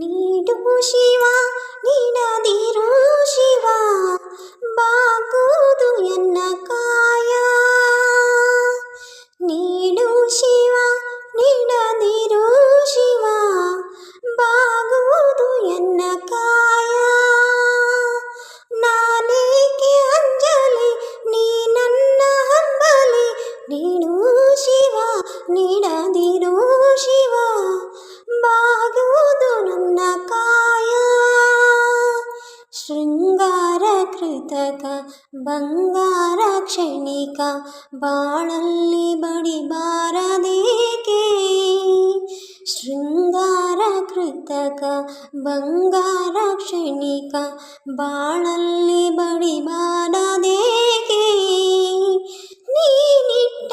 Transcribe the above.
ನೀಡು ಶಿವ ನೀಡದಿರು ಶಿವ ಬಾಗುವುದು ಎನ್ನ ಕಾಯ. ನೀಡು ಶಿವ ನೀಡದಿರು ಶಿವ ಬಾಗುವುದು ಎನ್ನ ಕಾಯ. ನಾನೇಕೆ ಅಂಜಲಿ ನೀ ನನ್ನ ಹಂಬಲಿ, ನೀಡು ಶಿವ ನೀಡದಿರು ಶಿವ ಬಾಗುವುದು ನನ್ನ ಕಾಯ. ಶೃಂಗಾರ ಕೃತಕ ಬಂಗಾರ ಕ್ಷಣಿಕ ಬಾಳಲ್ಲಿ ಬಡಿಬಾರದೇಕೆ. ಶೃಂಗಾರ ಕೃತಕ ಬಂಗಾರ ಕ್ಷಣಿಕ ಬಾಳಲ್ಲಿ ಬಡಿಬಾರದೇಕೆ. ನೀನಿಟ್ಟ